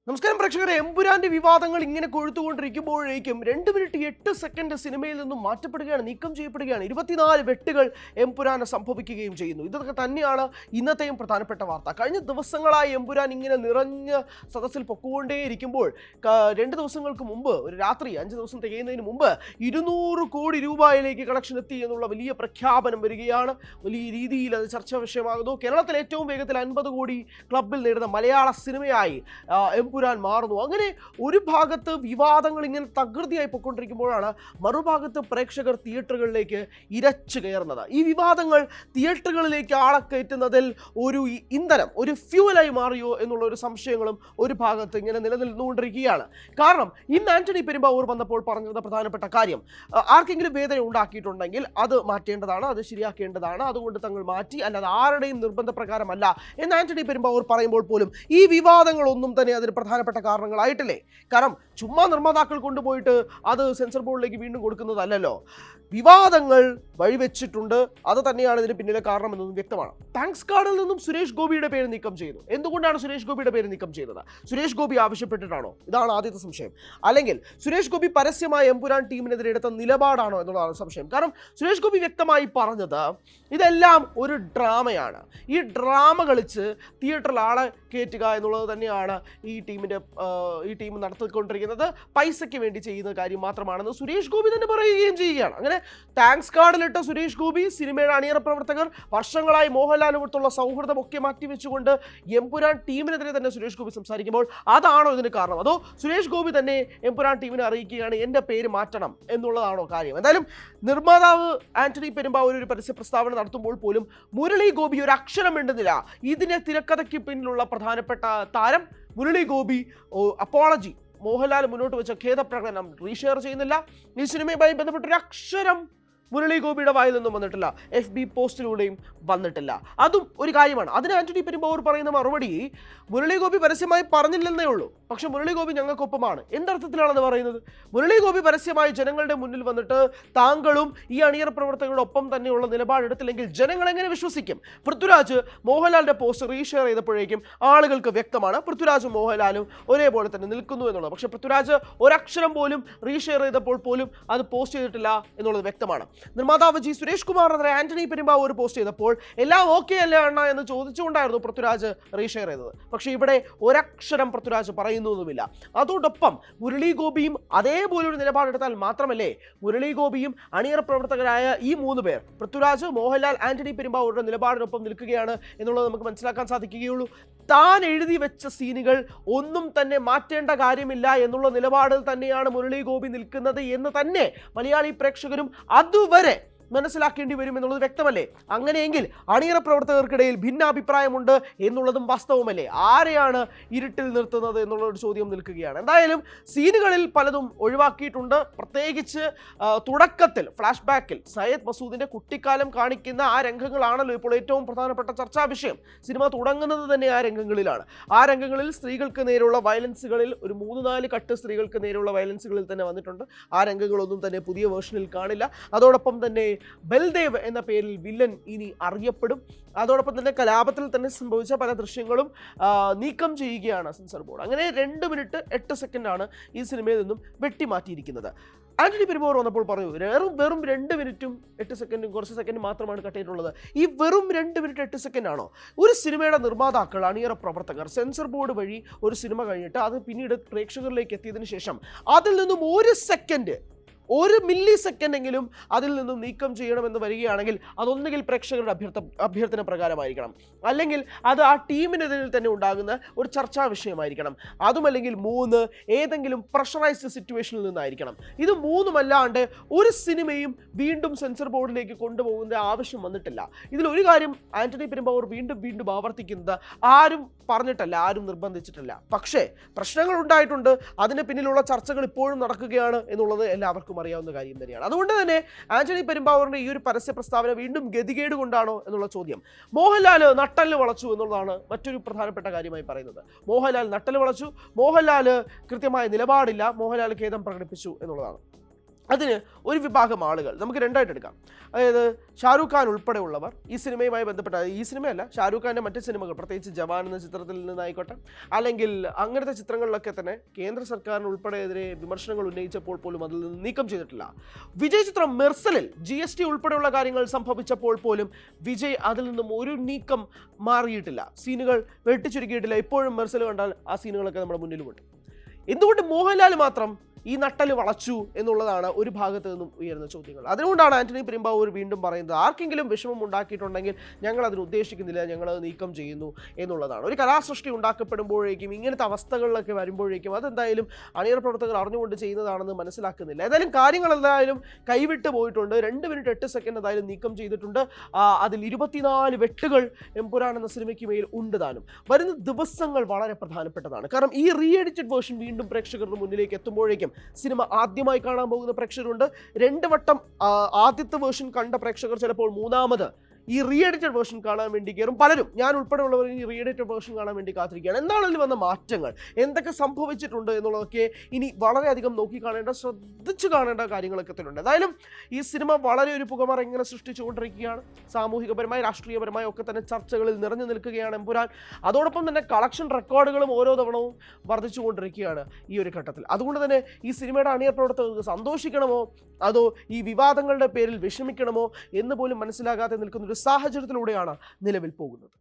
നമസ്കാരം പ്രേക്ഷകരെ, എമ്പുരാന്റെ വിവാദങ്ങൾ ഇങ്ങനെ കൊഴുത്തുകൊണ്ടിരിക്കുമ്പോഴേക്കും 2 മിനിറ്റ് 8 സെക്കൻഡ് സിനിമയിൽ നിന്നും മാറ്റപ്പെടുകയാണ്, നീക്കം ചെയ്യപ്പെടുകയാണ്. 24 വെട്ടുകൾ എമ്പുരാന് സംഭവിക്കുകയും ചെയ്യുന്നു. ഇതൊക്കെ തന്നെയാണ് ഇന്നത്തെയും പ്രധാനപ്പെട്ട വാർത്ത. കഴിഞ്ഞ ദിവസങ്ങളായി എമ്പുരാൻ ഇങ്ങനെ നിറഞ്ഞ സദസ്സിൽ പൊക്കുകൊണ്ടേയിരിക്കുമ്പോൾ 2 ദിവസങ്ങൾക്ക് മുമ്പ്, ഒരു രാത്രി 5 ദിവസം തികയുന്നതിന് മുമ്പ് 200 കോടി രൂപയിലേക്ക് കളക്ഷൻ എത്തി എന്നുള്ള വലിയ പ്രഖ്യാപനം വരികയാണ്. വലിയ രീതിയിൽ അത് ചർച്ചാ വിഷയമാകുന്നു. കേരളത്തിൽ ഏറ്റവും വേഗത്തിൽ 50 കോടി ക്ലബിൽ നേടുന്ന മലയാള സിനിമയായി എമ്പുരാൻ മാറുന്നു. അങ്ങനെ ഒരു ഭാഗത്ത് വിവാദങ്ങൾ ഇങ്ങനെ തകൃതിയായി പൊയ്ക്കൊണ്ടിരിക്കുമ്പോഴാണ് മറുഭാഗത്ത് പ്രേക്ഷകർ തിയേറ്ററുകളിലേക്ക് ഇരച്ചു കയറുന്നത്. ഈ വിവാദങ്ങൾ തിയേറ്ററുകളിലേക്ക് ആളെ കയറ്റുന്നതിൽ ഒരു ഇന്ധനം, ഒരു ഫ്യൂവലായി മാറിയോ എന്നുള്ള ഒരു സംശയങ്ങളും ഒരു ഭാഗത്ത് ഇങ്ങനെ നിലനിന്നുകൊണ്ടിരിക്കുകയാണ്. കാരണം ഇന്ന് ആന്റണി പെരുമ്പാവൂർ വന്നപ്പോൾ പറഞ്ഞത് പ്രധാനപ്പെട്ട കാര്യം, ആർക്കെങ്കിലും വേദന ഉണ്ടാക്കിയിട്ടുണ്ടെങ്കിൽ അത് മാറ്റേണ്ടതാണ്, അത് ശരിയാക്കേണ്ടതാണ്, അതുകൊണ്ട് തങ്ങൾ മാറ്റി, അല്ലാതെ ആരുടെയും നിർബന്ധപ്രകാരമല്ല എന്ന് ആന്റണി പെരുമ്പാവൂർ പറയുമ്പോൾ പോലും ഈ വിവാദങ്ങളൊന്നും തന്നെ അതിന് പ്രധാനപ്പെട്ട കാരണങ്ങളായിട്ടില്ലേ. കാരണം ചുമ്മാ നിർമ്മാതാക്കൾ കൊണ്ടുപോയിട്ട് അത് സെൻസർ ബോർഡിലേക്ക് വീണ്ടും കൊടുക്കുന്നതല്ലല്ലോ. വിവാദങ്ങൾ വഴിവെച്ചിട്ടുണ്ട്, അത് തന്നെയാണ് ഇതിന് പിന്നിലെ കാരണം എന്നതും വ്യക്തമാണ്. താങ്ക്സ് കാർഡിൽ നിന്നും സുരേഷ് ഗോപിയുടെ പേര് നീക്കം ചെയ്തു. എന്തുകൊണ്ടാണ് സുരേഷ് ഗോപിയുടെ പേര് നീക്കം ചെയ്തത്? സുരേഷ് ഗോപി ആവശ്യപ്പെട്ടിട്ടാണോ? ഇതാണ് ആദ്യത്തെ സംശയം. അല്ലെങ്കിൽ സുരേഷ് ഗോപി പരസ്യമായി എമ്പുരാൻ ടീമിനെതിരെ എടുത്ത നിലപാടാണോ എന്നുള്ളതാണ് സംശയം. കാരണം സുരേഷ് ഗോപി വ്യക്തമായി പറഞ്ഞത് ഇതെല്ലാം ഒരു ഡ്രാമയാണ്, ഈ ഡ്രാമ കളിച്ച് തിയേറ്ററിൽ ആളെ കയറ്റുക എന്നുള്ളത് തന്നെയാണ് ഈ ടീം നടത്തിക്കൊണ്ടിരിക്കുന്നത്, പൈസയ്ക്ക് വേണ്ടി ചെയ്യുന്ന കാര്യം മാത്രമാണെന്ന് സുരേഷ് ഗോപി തന്നെ പറയുകയും ചെയ്യുകയാണ്. അങ്ങനെ താങ്ക്സ് കാർഡിലിട്ട സുരേഷ് ഗോപി, സിനിമയുടെ അണിയറ പ്രവർത്തകർ, വർഷങ്ങളായി മോഹൻലാലുമൊത്തുള്ള സൗഹൃദമൊക്കെ മാറ്റിവെച്ചുകൊണ്ട് എമ്പുരാൻ ടീമിനെതിരെ തന്നെ സുരേഷ് ഗോപി സംസാരിക്കുമ്പോൾ അതാണോ ഇതിന് കാരണം? അതോ സുരേഷ് ഗോപി തന്നെ എമ്പുരാൻ ടീമിനെ അറിയിക്കുകയാണ് എൻ്റെ പേര് മാറ്റണം എന്നുള്ളതാണോ കാര്യം? എന്തായാലും നിർമ്മാതാവ് ആന്റണി പെരുമ്പാവൂർ ഒരു പരസ്യ പ്രസ്താവന നടത്തുമ്പോൾ പോലും മുരളി ഗോപി ഒരു അക്ഷരം മിണ്ടുന്നില്ല. ഇതിന്റെ തിരക്കഥയ്ക്ക് പിന്നിലുള്ള പ്രധാനപ്പെട്ട താരം മുരളി ഗോപി അപ്പോളജി, മോഹൻലാൽ മുന്നോട്ട് വെച്ച ഖേദപ്രകടനം റീഷെയർ ചെയ്യുന്നില്ല. ഈ സിനിമയുമായി ബന്ധപ്പെട്ടൊരു അക്ഷരം മുരളി ഗോപിയുടെ വായിൽ നിന്നും വന്നിട്ടില്ല, FB പോസ്റ്റിലൂടെയും വന്നിട്ടില്ല. അതും ഒരു കാര്യമാണ്. അതിന് ആന്റണി പെരുമ്പാവൂർ പറയുന്ന മറുപടി, മുരളി ഗോപി പരസ്യമായി പറഞ്ഞില്ലെന്നേ ഉള്ളൂ, പക്ഷെ മുരളി ഗോപി ഞങ്ങൾക്കൊപ്പമാണ്. എന്തർത്ഥത്തിലാണെന്ന് പറയുന്നത്? മുരളി ഗോപി പരസ്യമായി ജനങ്ങളുടെ മുന്നിൽ വന്നിട്ട് താങ്കളും ഈ അണിയറ പ്രവർത്തകരുടെ ഒപ്പം തന്നെയുള്ള നിലപാടെടുത്തില്ലെങ്കിൽ ജനങ്ങൾ എങ്ങനെ വിശ്വസിക്കും? പൃഥ്വിരാജ് മോഹൻലാലിന്റെ പോസ്റ്റ് റീഷെയർ ചെയ്തപ്പോഴേക്കും ആളുകൾക്ക് വ്യക്തമാണ് പൃഥ്വിരാജും മോഹൻലാലും ഒരേപോലെ തന്നെ നിൽക്കുന്നു എന്നുള്ളത്. പക്ഷെ പൃഥ്വിരാജ് ഒരക്ഷരം പോലും റീഷെയർ ചെയ്തപ്പോൾ പോലും അത് പോസ്റ്റ് ചെയ്തിട്ടില്ല എന്നുള്ളത് വ്യക്തമാണ്. നിർമ്മാതാവ് ജി സുരേഷ് കുമാറിനെതിരെ ആന്റണി പെരുമ്പാവൂർ പോസ്റ്റ് ചെയ്തപ്പോൾ എല്ലാം ഓക്കെ അല്ലേ അണ്ണ എന്ന് ചോദിച്ചുകൊണ്ടായിരുന്നു പൃഥ്വിരാജ് റീഷെയർ ചെയ്തത്. പക്ഷേ ഇവിടെ ഒരക്ഷരം പൃഥ്വിരാജ് പറയുന്നതുമില്ല. അതോടൊപ്പം മുരളി ഗോപിയും അതേപോലെ ഒരു നിലപാടെടുത്താൽ മാത്രമല്ലേ മുരളി ഗോപിയും അണിയറ പ്രവർത്തകരായ ഈ 3 പേർ, പൃഥ്വിരാജ്, മോഹൻലാൽ, ആന്റണി പെരുമ്പാവൂരുടെ നിലപാടിനൊപ്പം നിൽക്കുകയാണ് എന്നുള്ളത് നമുക്ക് മനസ്സിലാക്കാൻ സാധിക്കുകയുള്ളൂ. താൻ എഴുതി വെച്ച സീനുകൾ ഒന്നും തന്നെ മാറ്റേണ്ട കാര്യമില്ല എന്നുള്ള നിലപാടിൽ തന്നെയാണ് മുരളി ഗോപി നിൽക്കുന്നത് എന്ന് തന്നെ മലയാളി പ്രേക്ഷകരും അതുവരെ മനസ്സിലാക്കേണ്ടി വരും എന്നുള്ളത് വ്യക്തമല്ലേ? അങ്ങനെയെങ്കിൽ അണിയറ പ്രവർത്തകർക്കിടയിൽ ഭിന്നാഭിപ്രായമുണ്ട് എന്നുള്ളതും വാസ്തവമല്ലേ? ആരെയാണ് ഇരുട്ടിൽ നിർത്തുന്നത് എന്നുള്ള ഒരു ചോദ്യം നിൽക്കുകയാണ്. എന്തായാലും സീനുകളിൽ പലതും ഒഴിവാക്കിയിട്ടുണ്ട്. പ്രത്യേകിച്ച് തുടക്കത്തിൽ ഫ്ലാഷ് ബാക്കിൽ സയ്യദ് മസൂദിന്റെ കുട്ടിക്കാലം കാണിക്കുന്ന ആ രംഗങ്ങളാണല്ലോ ഇപ്പോൾ ഏറ്റവും പ്രധാനപ്പെട്ട ചർച്ചാ വിഷയം. സിനിമ തുടങ്ങുന്നത് തന്നെ ആ രംഗങ്ങളിലാണ്. ആ രംഗങ്ങളിൽ സ്ത്രീകൾക്ക് നേരെയുള്ള വയലൻസുകളിൽ ഒരു 3-4 കട്ട് സ്ത്രീകൾക്ക് നേരെയുള്ള വയലൻസുകളിൽ തന്നെ വന്നിട്ടുണ്ട്. ആ രംഗങ്ങളൊന്നും തന്നെ പുതിയ വേർഷനിൽ കാണില്ല. അതോടൊപ്പം തന്നെ ബൽദേവ് എന്ന പേരിൽ വില്ലൻ ഇനി അറിയപ്പെടും. അതോടൊപ്പം തന്നെ കലാപത്തിൽ തന്നെ സംഭവിച്ച പല ദൃശ്യങ്ങളും നീക്കം ചെയ്യുകയാണ് സെൻസർ ബോർഡ്. അങ്ങനെ 2 മിനിറ്റ് 8 സെക്കൻഡാണ് ഈ സിനിമയിൽ നിന്നും വെട്ടിമാറ്റിയിരിക്കുന്നത്. ആന്റണി പെരുമ്പാവൂർ വന്നപ്പോൾ പറഞ്ഞു വെറും 2 മിനിറ്റും 8 സെക്കൻഡും കുറച്ച് സെക്കൻഡ് മാത്രമാണ് കട്ട് ചെയ്തിട്ടുള്ളത്. ഈ വെറും 2 മിനിറ്റ് 8 സെക്കൻഡ് ആണോ? ഒരു സിനിമയുടെ നിർമ്മാതാക്കൾ, അണിയറ പ്രവർത്തകർ സെൻസർ ബോർഡ് വഴി ഒരു സിനിമ കഴിഞ്ഞിട്ട് അത് പിന്നീട് പ്രേക്ഷകരിലേക്ക് എത്തിയതിനു ശേഷം അതിൽ നിന്നും 1 മില്ലി സെക്കൻഡെങ്കിലും അതിൽ നിന്നും നീക്കം ചെയ്യണമെന്ന് വരികയാണെങ്കിൽ അതൊന്നുകിൽ പ്രേക്ഷകരുടെ അഭ്യർത്ഥന പ്രകാരമായിരിക്കണം, അല്ലെങ്കിൽ അത് ആ ടീമിനെതിരിൽ തന്നെ ഉണ്ടാകുന്ന ഒരു ചർച്ചാ വിഷയമായിരിക്കണം. അതുമല്ലെങ്കിൽ 3 ഏതെങ്കിലും പ്രഷറൈസ്ഡ് സിറ്റുവേഷനിൽ നിന്നായിരിക്കണം. ഇത് 3മല്ലാണ്ട് ഒരു സിനിമയും വീണ്ടും സെൻസർ ബോർഡിലേക്ക് കൊണ്ടുപോകുന്ന ആവശ്യം വന്നിട്ടില്ല. ഇതിലൊരു കാര്യം ആന്റണി പെരുമ്പാവൂർ വീണ്ടും ആവർത്തിക്കുന്നത്, ആരും പറഞ്ഞിട്ടല്ല, ആരും നിർബന്ധിച്ചിട്ടില്ല. പക്ഷേ പ്രശ്നങ്ങൾ ഉണ്ടായിട്ടുണ്ട്. അതിന് പിന്നിലുള്ള ചർച്ചകൾ ഇപ്പോഴും നടക്കുകയാണ് എന്നുള്ളത് എല്ലാവർക്കും അറിയാവുന്ന കാര്യം തന്നെയാണ്. അതുകൊണ്ട് തന്നെ ആന്റണി പെരുമ്പാവൂരിന്റെ ഈ ഒരു പരസ്യ പ്രസ്താവന വീണ്ടും ഗതികേട് കൊണ്ടാണോ എന്നുള്ള ചോദ്യം. മോഹൻലാൽ നട്ടല് വളച്ചു എന്നുള്ളതാണ് മറ്റൊരു പ്രധാനപ്പെട്ട കാര്യമായി പറയുന്നത്. മോഹൻലാൽ നട്ടല് വളച്ചു, മോഹൻലാൽ കൃത്യമായ നിലപാടില്ല, മോഹൻലാൽ ഖേദം പ്രകടിപ്പിച്ചു എന്നുള്ളതാണ്. അതിന് ഒരു വിഭാഗം ആളുകൾ നമുക്ക് രണ്ടായിട്ട് എടുക്കാം. അതായത് ഷാരൂഖ് ഖാൻ ഉൾപ്പെടെയുള്ളവർ ഈ സിനിമയുമായി ബന്ധപ്പെട്ട, ഈ സിനിമയല്ല ഷാരൂഖ് ഖാൻ്റെ മറ്റ് സിനിമകൾ, പ്രത്യേകിച്ച് ജവാൻ എന്ന ചിത്രത്തിൽ നിന്നായിക്കോട്ടെ, അല്ലെങ്കിൽ അങ്ങനത്തെ ചിത്രങ്ങളിലൊക്കെ തന്നെ കേന്ദ്ര സർക്കാരിന് ഉൾപ്പെടെതിരെ വിമർശനങ്ങൾ ഉന്നയിച്ചപ്പോൾ പോലും അതിൽ നിന്ന് നീക്കം ചെയ്തിട്ടില്ല. വിജയ് ചിത്രം മെർസലിൽ GST ഉൾപ്പെടെയുള്ള കാര്യങ്ങൾ സംഭവിച്ചപ്പോൾ പോലും വിജയ് അതിൽ നിന്നും ഒരു നീക്കം മാറിയിട്ടില്ല, സീനുകൾ വെട്ടിച്ചുരുക്കിയിട്ടില്ല. ഇപ്പോഴും മെർസൽ കണ്ടാൽ ആ സീനുകളൊക്കെ നമ്മുടെ മുന്നിലുമുണ്ട്. എന്തുകൊണ്ട് മോഹൻലാൽ മാത്രം ഈ നട്ടല് വളച്ചു എന്നുള്ളതാണ് ഒരു ഭാഗത്ത് നിന്നും ഉയർന്ന ചോദ്യങ്ങൾ. അതുകൊണ്ടാണ് ആന്റണി പെരുമ്പാവൂർ വീണ്ടും പറയുന്നത്, ആർക്കെങ്കിലും വിഷമം ഉണ്ടാക്കിയിട്ടുണ്ടെങ്കിൽ ഞങ്ങൾ അതിന് ഉദ്ദേശിക്കുന്നില്ല, ഞങ്ങളത് നീക്കം ചെയ്യുന്നു എന്നുള്ളതാണ്. ഒരു കലാസൃഷ്ടി ഉണ്ടാക്കപ്പെടുമ്പോഴേക്കും ഇങ്ങനത്തെ അവസ്ഥകളിലൊക്കെ വരുമ്പോഴേക്കും അതെന്തായാലും അണിയറ പ്രവർത്തകർ അറിഞ്ഞുകൊണ്ട് ചെയ്യുന്നതാണെന്ന് മനസ്സിലാക്കുന്നില്ല. ഏതായാലും കാര്യങ്ങൾ എന്തായാലും കൈവിട്ട് പോയിട്ടുണ്ട്. 2 മിനിറ്റ് 8 സെക്കൻഡ് എന്തായാലും നീക്കം ചെയ്തിട്ടുണ്ട്. അതിൽ 24 വെട്ടുകൾ എമ്പുരാൻ എന്ന സിനിമയ്ക്ക് മേൽ ഉണ്ട് താനും. വരുന്ന ദിവസങ്ങൾ വളരെ പ്രധാനപ്പെട്ടതാണ്. കാരണം ഈ റീ എഡിറ്റഡ് വേർഷൻ വീണ്ടും പ്രേക്ഷകരുടെ മുന്നിലേക്ക് എത്തുമ്പോഴേക്കും സിനിമ ആദ്യമായി കാണാൻ പോകുന്ന പ്രേക്ഷകരുണ്ട്. 2 വട്ടം ആദ്യത്തെ വേർഷൻ കണ്ട പ്രേക്ഷകർ ചിലപ്പോൾ മൂന്നാമത് ഈ റീ എഡിറ്റഡ് വേർഷൻ കാണാൻ വേണ്ടി കയറും. പലരും, ഞാൻ ഉൾപ്പെടെയുള്ളവർ, ഈ റീ എഡിറ്റഡ് വേർഷൻ കാണാൻ വേണ്ടി കാത്തിരിക്കുകയാണ്. എന്താണ് ഇതിൽ വന്ന മാറ്റങ്ങൾ, എന്തൊക്കെ സംഭവിച്ചിട്ടുണ്ട് എന്നുള്ളതൊക്കെ ഇനി വളരെയധികം നോക്കിക്കാണേണ്ട, ശ്രദ്ധിച്ചു കാണേണ്ട കാര്യങ്ങളൊക്കെ തന്നെയുണ്ട്. എന്തായാലും ഈ സിനിമ വളരെ ഒരു പുകമറ ഇങ്ങനെ സൃഷ്ടിച്ചുകൊണ്ടിരിക്കുകയാണ്. സാമൂഹികപരമായി രാഷ്ട്രീയപരമായി ഒക്കെ തന്നെ ചർച്ചകളിൽ നിറഞ്ഞു നിൽക്കുകയാണ് എമ്പുരാൻ. അതോടൊപ്പം തന്നെ കളക്ഷൻ റെക്കോർഡുകളും ഓരോ തവണവും വർദ്ധിച്ചുകൊണ്ടിരിക്കുകയാണ് ഈ ഒരു ഘട്ടത്തിൽ. അതുകൊണ്ട് തന്നെ ഈ സിനിമയുടെ അണിയർ പ്രവർത്തകർക്ക് സന്തോഷിക്കണമോ അതോ ഈ വിവാദങ്ങളുടെ പേരിൽ വിഷമിക്കണമോ എന്ന് പോലും മനസ്സിലാകാതെ നിൽക്കുന്ന ഒരു സാഹചര്യത്തിലൂടെയാണ് നിലവിൽ പോകുന്നത്.